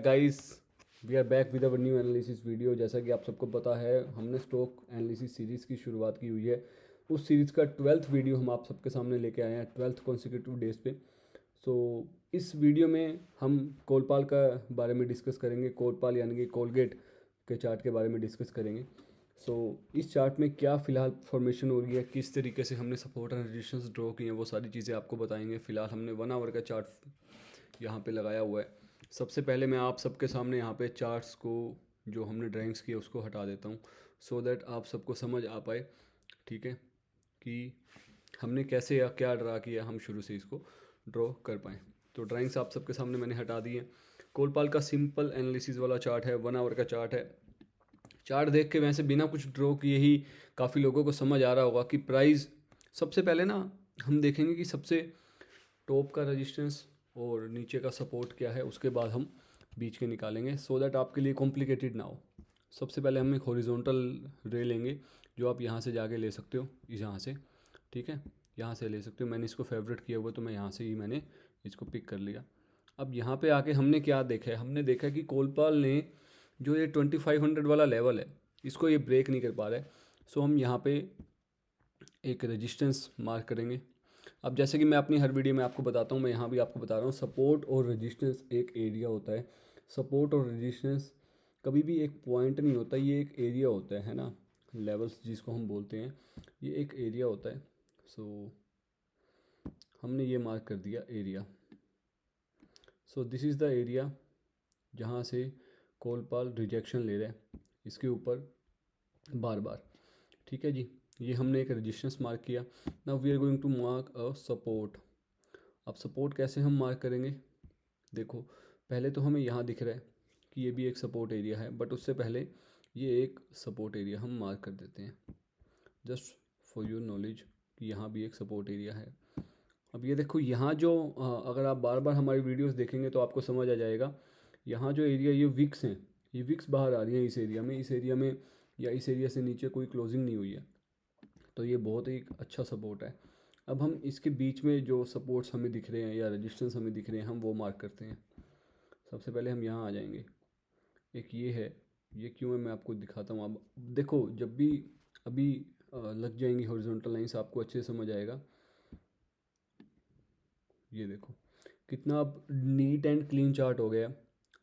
Guys, we are back with our new analysis video. जैसा कि आप सबको पता है, हमने स्टॉक एनालिसिस सीरीज़ की शुरुआत की हुई है। उस सीरीज़ का 12th वीडियो हम आप सबके सामने लेके आए हैं 12th कॉन्सिक्यूटिव डेज पे। सो इस वीडियो में हम कोलपाल का बारे में डिस्कस करेंगे। कोलपाल यानी कि कोलगेट के चार्ट के बारे में डिस्कस करेंगे। सो इस चार्ट में क्या फ़िलहाल फॉर्मेशन हो रही है, किस तरीके से हमने सपोर्ट एंड रेजिस्टेंस ड्रॉ किए हैं, वो सारी चीज़ें आपको बताएंगे। फ़िलहाल हमने 1 आवर का चार्ट यहाँ पे लगाया हुआ है। सबसे पहले मैं आप सबके सामने यहाँ पे चार्ट्स को जो हमने ड्राइंग्स किए उसको हटा देता हूँ, सो दैट आप सबको समझ आ पाए, ठीक है, कि हमने कैसे या क्या ड्रा किया, हम शुरू से इसको ड्रॉ कर पाएँ। तो ड्राइंग्स आप सबके सामने मैंने हटा दी है। कोलपाल का सिंपल एनालिसिस वाला चार्ट है, 1 आवर का चार्ट है। चार्ट देख के वैसे बिना कुछ ड्रॉ किए ही काफ़ी लोगों को समझ आ रहा होगा कि प्राइस, सबसे पहले ना हम देखेंगे कि सबसे टॉप का रेजिस्टेंस और नीचे का सपोर्ट क्या है, उसके बाद हम बीच के निकालेंगे, सो दैट आपके लिए कॉम्प्लिकेटेड ना हो। सबसे पहले हम एक हॉरिजॉन्टल रे लेंगे, जो आप यहाँ से जाके ले सकते हो, इस यहाँ से, ठीक है, यहाँ से ले सकते हो। मैंने इसको फेवरेट किया हुआ तो मैं यहाँ से ही मैंने इसको पिक कर लिया। अब यहाँ पे आके हमने क्या देखा है, हमने देखा कि कोलपाल ने जो ये 2500 वाला लेवल है, इसको ये ब्रेक नहीं कर पा रहा है। सो हम यहाँ पे एक रेजिस्टेंस मार्क करेंगे। अब जैसे कि मैं अपनी हर वीडियो में आपको बताता हूँ, मैं यहाँ भी आपको बता रहा हूँ, सपोर्ट और रेजिस्टेंस एक एरिया होता है। सपोर्ट और रेजिस्टेंस कभी भी एक पॉइंट नहीं होता, ये एक एरिया होता है ना, लेवल्स जिसको हम बोलते हैं, ये एक एरिया होता है। सो हमने ये मार्क कर दिया area. So this is the area जहाँ से कोलपाल रिजेक्शन ले रहा है इसके ऊपर बार बार, ठीक है जी। ये हमने एक रेजिस्टेंस मार्क किया। Now we are going to mark a support. अब सपोर्ट कैसे हम मार्क करेंगे, देखो, पहले तो हमें यहाँ दिख रहा है कि ये भी एक सपोर्ट एरिया है, बट उससे पहले ये एक सपोर्ट एरिया हम मार्क कर देते हैं, जस्ट फॉर योर नॉलेज, कि यहाँ भी एक सपोर्ट एरिया है। अब ये देखो, यहाँ जो अगर आप बार बार हमारी वीडियोस देखेंगे तो आपको समझ आ जाएगा, यहाँ जो एरिया ये विक्स हैं, ये विक्स बाहर आ रही हैं इस एरिया में, इस एरिया में या इस एरिया से नीचे कोई क्लोजिंग नहीं हुई है, तो ये बहुत ही अच्छा सपोर्ट है। अब हम इसके बीच में जो सपोर्ट्स हमें दिख रहे हैं या रेजिस्टेंस हमें दिख रहे हैं, हम वो मार्क करते हैं। सबसे पहले हम यहाँ आ जाएंगे, एक ये है, ये क्यों है मैं आपको दिखाता हूँ। अब देखो, जब भी अभी लग जाएंगी हॉरिजॉन्टल लाइंस, आपको अच्छे से समझ आएगा। ये देखो कितना अब नीट एंड क्लीन चार्ट हो गया।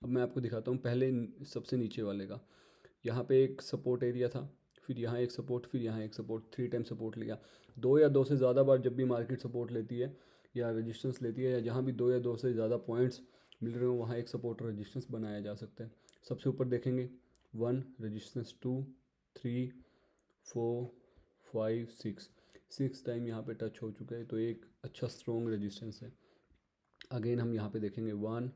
अब मैं आपको दिखाता हूँ पहले सबसे नीचे वाले का। यहाँ पे एक सपोर्ट एरिया था, फिर यहाँ एक सपोर्ट, फिर यहाँ एक सपोर्ट, 3 टाइम सपोर्ट लिया। 2 या 2 से ज़्यादा बार जब भी मार्केट सपोर्ट लेती है या रेजिस्टेंस लेती है, या जहाँ भी 2 या 2 से ज़्यादा पॉइंट्स मिल रहे हो, वहाँ एक सपोर्ट रेजिस्टेंस बनाया जा सकता है। सबसे ऊपर देखेंगे 1 रेजिस्टेंस, 2, 3, 4, 5, 6 टाइम यहाँ पे टच हो चुका है, तो एक अच्छा स्ट्रॉन्ग रेजिस्टेंस है। अगेन हम यहाँ पे देखेंगे 1,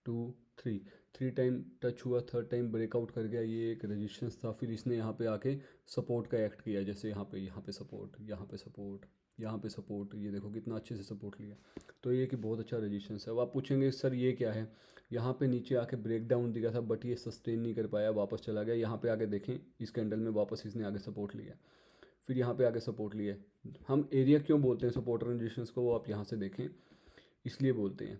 2, 3 टाइम टच हुआ, 3rd टाइम ब्रेकआउट कर गया, ये एक रेजिस्टेंस था। फिर इसने यहाँ पे आके सपोर्ट का एक्ट किया, जैसे यहाँ पे सपोर्ट, यहाँ पे सपोर्ट, यहाँ पे सपोर्ट, ये देखो कितना अच्छे से सपोर्ट लिया। तो ये कि बहुत अच्छा रेजिस्टेंस है। अब आप पूछेंगे सर ये क्या है, यहाँ पे नीचे आके ब्रेक डाउन दिखा था, बट ये सस्टेन नहीं कर पाया, वापस चला गया। यहाँ पे आके देखें, इस कैंडल में वापस इसने आगे सपोर्ट लिया, फिर यहाँ पे आके सपोर्ट लिया। हम एरिया क्यों बोलते हैं सपोर्ट और रेजिस्टेंस को, वो आप यहाँ से देखें, इसलिए बोलते हैं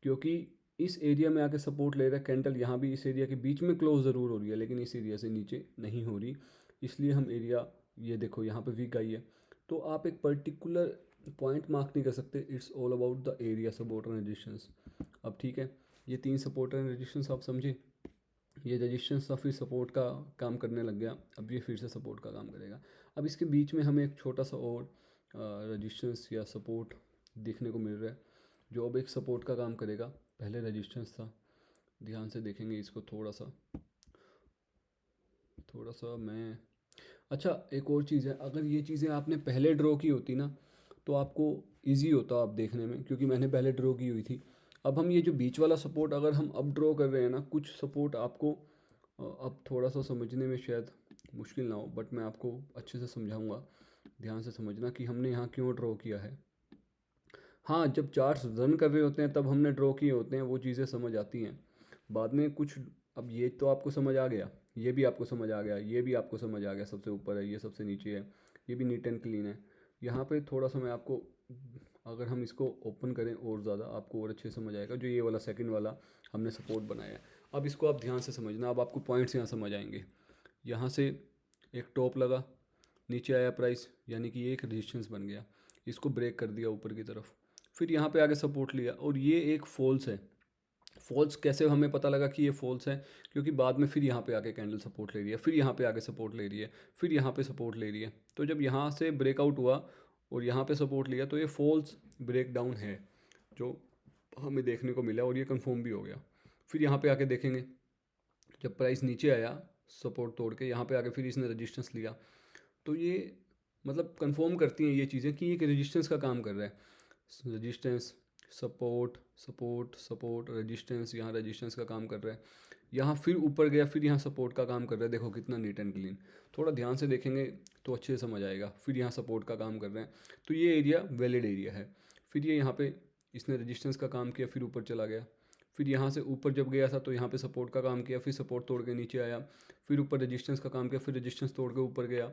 क्योंकि इस एरिया में आके सपोर्ट ले रहा है कैंडल, यहाँ भी इस एरिया के बीच में क्लोज ज़रूर हो रही है, लेकिन इस एरिया से नीचे नहीं हो रही, इसलिए हम एरिया, ये देखो यहाँ पे वीक आई है। तो आप एक पर्टिकुलर पॉइंट मार्क नहीं कर सकते, it's all about the area support and resistance. अब ठीक है, ये 3 सपोर्ट एंड रेजिस्टेंस आप समझे। ये रेजिस्टेंस था, फिर सपोर्ट का काम करने लग गया, अब ये फिर से सपोर्ट का काम करेगा। अब इसके बीच में हमें एक छोटा सा और रेजिस्टेंस या सपोर्ट देखने को मिल रहा है, जो अब एक सपोर्ट का काम करेगा। पहले रेजिस्टेंस था, ध्यान से देखेंगे इसको थोड़ा सा मैं, अच्छा एक और चीज़ है, अगर ये चीज़ें आपने पहले ड्रॉ की होती ना, तो आपको इजी होता आप देखने में, क्योंकि मैंने पहले ड्रॉ की हुई थी। अब हम ये जो बीच वाला सपोर्ट अगर हम अब ड्रॉ कर रहे हैं ना, कुछ सपोर्ट आपको अब थोड़ा सा समझने में शायद मुश्किल ना हो, बट मैं आपको अच्छे से समझाऊंगा, ध्यान से समझना कि हमने यहाँ क्यों ड्रॉ किया है। हाँ, जब चार्ट्स रन कर रहे होते हैं तब हमने ड्रॉ किए होते हैं, वो चीज़ें समझ आती हैं बाद में कुछ। अब ये तो आपको समझ आ गया, ये भी आपको समझ आ गया, ये भी आपको समझ आ गया, सबसे ऊपर है, ये सबसे नीचे है, ये भी नीट एंड क्लीन है। यहाँ पे थोड़ा सा मैं आपको, अगर हम इसको ओपन करें और ज़्यादा, आपको और अच्छे से समझ आएगा। जो ये वाला सेकंड वाला हमने सपोर्ट बनाया है, अब इसको आप ध्यान से समझना, अब आपको पॉइंट्स यहाँ समझ आएंगे। यहाँ से एक टॉप लगा, नीचे आया प्राइस, यानी कि ये एक रेजिस्टेंस बन गया, इसको ब्रेक कर दिया ऊपर की तरफ, फिर यहाँ पे आगे सपोर्ट लिया और ये एक फॉल्स है। फॉल्स कैसे हमें पता लगा कि ये फॉल्स है? क्योंकि बाद में फिर यहाँ पे आके कैंडल सपोर्ट ले रही है, फिर यहाँ पे आके सपोर्ट ले रही है, फिर यहाँ पे सपोर्ट ले रही है। तो जब यहाँ से ब्रेकआउट हुआ और यहाँ पे सपोर्ट लिया तो ये फॉल्स ब्रेक डाउन है जो हमें देखने को मिला और ये कंफर्म भी हो गया। फिर यहाँ पे आके देखेंगे, जब प्राइस नीचे आया सपोर्ट तोड़ के, यहाँ पे आके फिर इसने रजिस्टेंस लिया, तो ये मतलब कंफर्म करती हैं ये चीज़ें कि एक रेजिस्टेंस का काम कर रहा है। Resistance, support, support, support, resistance, यहाँ रेजिस्टेंस का काम कर रहा है, यहाँ फिर ऊपर गया, फिर यहाँ सपोर्ट का काम कर रहा है। देखो कितना नीट एंड क्लीन, थोड़ा ध्यान से देखेंगे तो अच्छे से समझ आएगा। फिर यहाँ सपोर्ट का काम कर रहे हैं, तो ये एरिया वैलिड एरिया है। फिर ये यहाँ पे इसने रेजिस्टेंस का काम किया, फिर ऊपर चला गया, फिर यहाँ से ऊपर जब गया था तो यहाँ पे सपोर्ट का काम किया, फिर सपोर्ट तोड़ के नीचे आया, फिर ऊपर रेजिस्टेंस का काम किया, फिर रेजिस्टेंस तोड़ के ऊपर गया,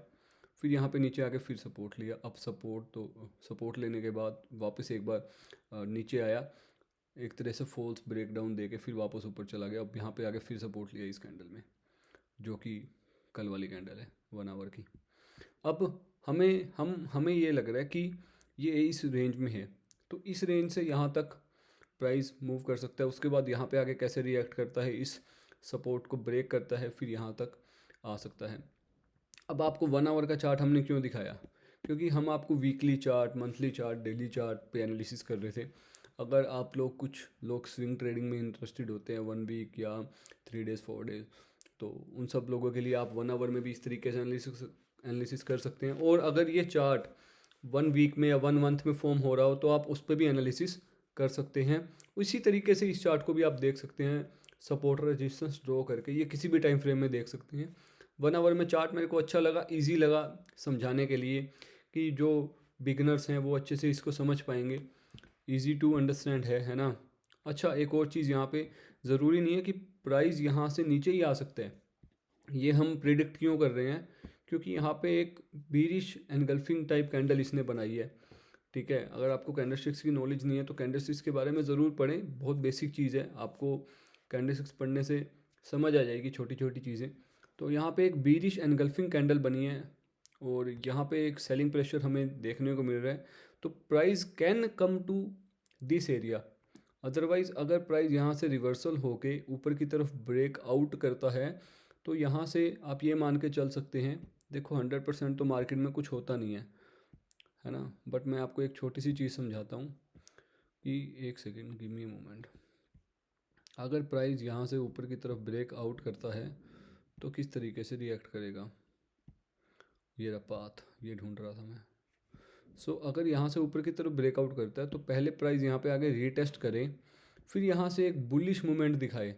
फिर यहाँ पे नीचे आके फिर सपोर्ट लिया। अब सपोर्ट लेने के बाद वापस एक बार नीचे आया, एक तरह से फॉल्स ब्रेक डाउन दे के फिर वापस ऊपर चला गया। अब यहाँ पे आके फिर सपोर्ट लिया इस कैंडल में, जो कि कल वाली कैंडल है 1 आवर की। अब हमें ये लग रहा है कि ये इस रेंज में है, तो इस रेंज से यहाँ तक प्राइस मूव कर सकता है। उसके बाद यहाँ पे आगे कैसे रिएक्ट करता है, इस सपोर्ट को ब्रेक करता है, फिर यहाँ तक आ सकता है। अब आपको 1 आवर का चार्ट हमने क्यों दिखाया? क्योंकि हम आपको weekly chart, monthly chart, daily chart पे एनालिसिस कर रहे थे। अगर आप लोग, कुछ लोग स्विंग ट्रेडिंग में इंटरेस्टेड होते हैं 1 वीक या 3 डेज़ 4 डेज़, तो उन सब लोगों के लिए आप 1 आवर में भी इस तरीके से एनालिसिस कर सकते हैं। और अगर ये चार्ट 1 वीक में या 1 मंथ में फॉर्म हो रहा हो तो आप उस पर भी एनालिसिस कर सकते हैं। इसी तरीके से इस चार्ट को भी आप देख सकते हैं, सपोर्ट रेजिस्टेंस ड्रॉ करके, ये किसी भी टाइम फ्रेम में देख सकते हैं। 1 आवर में चार्ट मेरे को अच्छा लगा, इजी लगा समझाने के लिए, कि जो बिगनर्स हैं वो अच्छे से इसको समझ पाएंगे, इजी टू अंडरस्टैंड है ना। अच्छा, एक और चीज़ यहाँ पे, ज़रूरी नहीं है कि प्राइस यहाँ से नीचे ही आ सकता है। ये हम प्रिडिक्ट क्यों कर रहे हैं? क्योंकि यहाँ पे एक बीरिश एनगल्फिंग टाइप कैंडल इसने बनाई है, ठीक है। अगर आपको कैंडलस्टिक्स की नॉलेज नहीं है तो कैंडलस्टिक्स के बारे में ज़रूर पढ़ें, बहुत बेसिक चीज़ है, आपको कैंडलस्टिक्स पढ़ने से समझ आ जाएगी छोटी छोटी चीज़ें। तो यहाँ पे एक बीरिश एनगल्फिंग कैंडल बनी है और यहाँ पे एक सेलिंग प्रेशर हमें देखने को मिल रहा है, तो price can come to this area. Otherwise अगर प्राइस यहाँ से रिवर्सल होके ऊपर की तरफ ब्रेक आउट करता है तो यहाँ से आप ये मान के चल सकते हैं, देखो 100% तो मार्केट में कुछ होता नहीं है ना, बट मैं आपको एक छोटी सी चीज़ समझाता हूँ कि एक सेकेंड, गिव मी मोमेंट। अगर प्राइस यहाँ से ऊपर की तरफ ब्रेक आउट करता है तो किस तरीके से रिएक्ट करेगा, ये रहा पाथ, ये ढूंढ रहा था मैं। अगर यहाँ से ऊपर की तरफ ब्रेकआउट करता है तो पहले प्राइस यहाँ पे आगे रीटेस्ट करें, फिर यहाँ से एक बुलिश मूवमेंट दिखाए,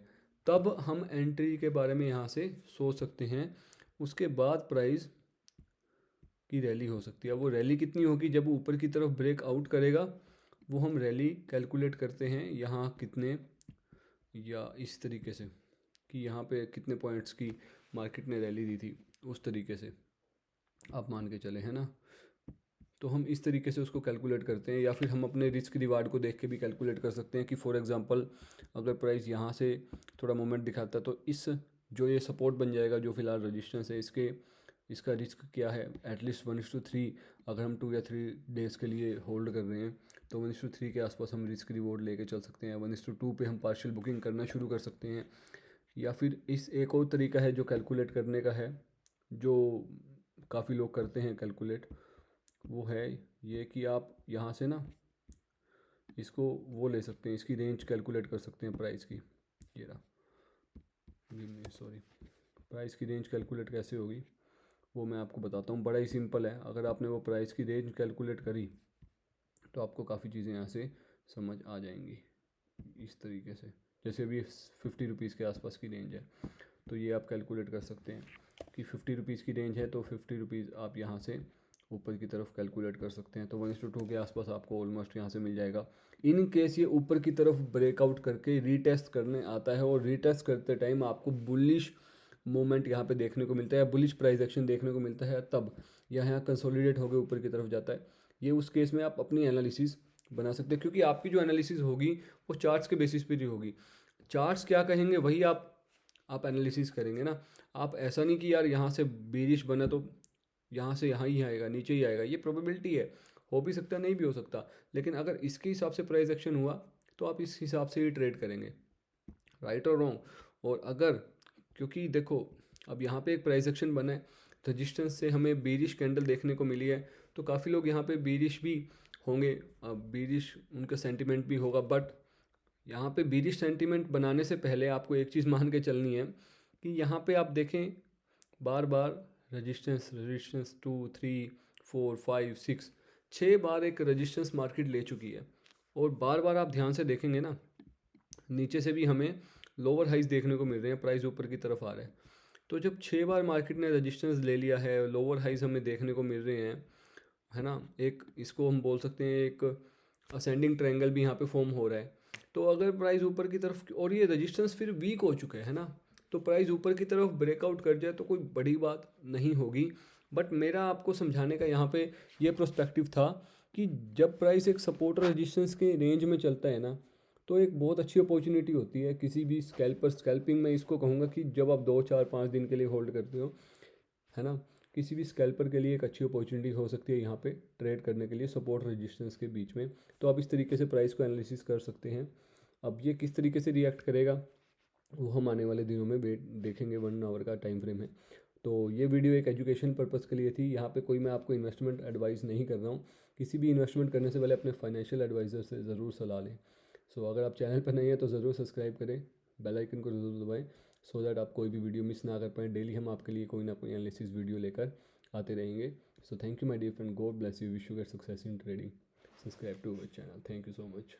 तब हम एंट्री के बारे में यहाँ से सोच सकते हैं। उसके बाद प्राइस की रैली हो सकती है। वो रैली कितनी होगी? जब ऊपर की तरफ ब्रेक आउट करेगा, वो हम रैली कैलकुलेट करते हैं यहाँ कितने, या इस तरीके से कि यहाँ पे कितने पॉइंट्स की मार्केट ने रैली दी थी, उस तरीके से आप मान के चले, है ना। तो हम इस तरीके से उसको कैलकुलेट करते हैं, या फिर हम अपने रिस्क रिवार्ड को देख के भी कैलकुलेट कर सकते हैं कि फॉर एग्जांपल अगर प्राइस यहाँ से थोड़ा मोमेंट दिखाता है तो इस जो ये सपोर्ट बन जाएगा, जो फिलहाल रजिस्टेंस है, इसका रिस्क क्या है, एटलीस्ट 1:3। अगर हम 2 या 3 डेज़ के लिए होल्ड कर रहे हैं तो 1:3 के आसपास हम रिस्क रिवॉर्ड लेके चल सकते हैं। 1:2 पे हम पार्शियल बुकिंग करना शुरू कर सकते हैं। या फिर इस एक और तरीका है जो कैलकुलेट करने का है, जो काफ़ी लोग करते हैं कैलकुलेट, वो है ये कि आप यहाँ से ना इसको वो ले सकते हैं, इसकी रेंज कैलकुलेट कर सकते हैं प्राइस की। ये रहा, प्राइस की रेंज कैलकुलेट कैसे होगी वो मैं आपको बताता हूँ। बड़ा ही सिंपल है, अगर आपने वो प्राइस की रेंज कैलकुलेट करी तो आपको काफ़ी चीज़ें यहाँ से समझ आ जाएंगी। इस तरीके से, जैसे अभी 50 रुपीज़ के आसपास की रेंज है, तो ये आप कैलकुलेट कर सकते हैं कि 50 रुपीज़ की रेंज है, तो 50 रुपीज़ आप यहाँ से ऊपर की तरफ कैलकुलेट कर सकते हैं। तो 1:2 के आसपास आपको ऑलमोस्ट यहाँ से मिल जाएगा। इन केस ये ऊपर की तरफ ब्रेकआउट करके रीटेस्ट करने आता है और रीटेस्ट करते टाइम आपको बुलिश मोमेंट यहाँ पे देखने को मिलता है, बुलिश प्राइस एक्शन देखने को मिलता है, तब यहाँ कंसोलिडेट होकर ऊपर की तरफ जाता है। ये उस केस में आप अपनी एनालिसिस बना सकते हैं, क्योंकि आपकी जो एनालिसिस होगी वो चार्ट्स के बेसिस पे ही होगी। चार्ट्स क्या कहेंगे वही आप आप एनालिसिस करेंगे ना। आप ऐसा नहीं कि यार यहाँ से बेरिश बना तो यहाँ से यहाँ ही आएगा, नीचे ही आएगा, ये प्रोबेबिलिटी है, हो भी सकता नहीं भी हो सकता, लेकिन अगर इसके हिसाब से प्राइस एक्शन हुआ तो आप इस हिसाब से ही ट्रेड करेंगे, राइट और रॉन्ग। और अगर, क्योंकि देखो अब यहाँ पे एक प्राइस एक्शन बना है, रजिस्टेंस से हमें बेरिश कैंडल देखने को मिली है, तो काफ़ी लोग यहाँ पे बेरिश भी होंगे, बेरिश उनका सेंटिमेंट भी होगा, बट यहाँ पे बेरिश सेंटिमेंट बनाने से पहले आपको एक चीज़ मान के चलनी है कि यहाँ पे आप देखें बार बार रजिस्टेंस रजिस्टेंस 2 3 4 5 6 छः बार एक रजिस्टेंस मार्केट ले चुकी है, और बार बार आप ध्यान से देखेंगे ना, नीचे से भी हमें लोअर हाइज देखने को मिल रहे हैं, प्राइस ऊपर की तरफ आ रहा है। तो जब छः बार मार्केट ने रजिस्टेंस ले लिया है, लोअर हाइज हमें देखने को मिल रहे हैं, है ना, एक इसको हम बोल सकते हैं एक असेंडिंग ट्रायंगल भी यहाँ पे फॉर्म हो रहा है। तो अगर प्राइस ऊपर की तरफ, और ये रजिस्टेंस फिर वीक हो चुके हैं ना, तो प्राइस ऊपर की तरफ ब्रेकआउट कर जाए तो कोई बड़ी बात नहीं होगी। बट मेरा आपको समझाने का यहाँ पे ये प्रोस्पेक्टिव था कि जब प्राइस एक सपोर्ट और रेजिस्टेंस के रेंज में चलता है ना, तो एक बहुत अच्छी अपॉर्चुनिटी होती है किसी भी स्कैल्पिंग में इसको कहूँगा कि जब आप 2 4 5 दिन के लिए होल्ड करते हो, है ना, किसी भी स्कैल्पर के लिए एक अच्छी अपॉर्चुनिटी हो सकती है यहाँ पे ट्रेड करने के लिए सपोर्ट रेजिस्टेंस के बीच में। तो आप इस तरीके से प्राइस को एनालिसिस कर सकते हैं। अब ये किस तरीके से रिएक्ट करेगा वो हम आने वाले दिनों में वेट देखेंगे, 1 आवर का टाइम फ्रेम है। तो ये वीडियो एक एजुकेशन पर्पज़ के लिए थी, यहाँ पे कोई मैं आपको इन्वेस्टमेंट एडवाइस नहीं कर रहा हूँ। किसी भी इन्वेस्टमेंट करने से पहले अपने फाइनेंशियल एडवाइज़र से ज़रूर सलाह लें। सो अगर आप चैनल पर नहीं हैं तो ज़रूर सब्सक्राइब करें, बेल आइकन को ज़रूर दबाएं, सो दैट आप कोई भी वीडियो मिस ना कर पाएँ। डेली हम आपके लिए कोई ना कोई एनालिसिस वीडियो लेकर आते रहेंगे। So thank you my dear friend, God bless you, wish you get success in trading. Subscribe to our channel, thank you so much.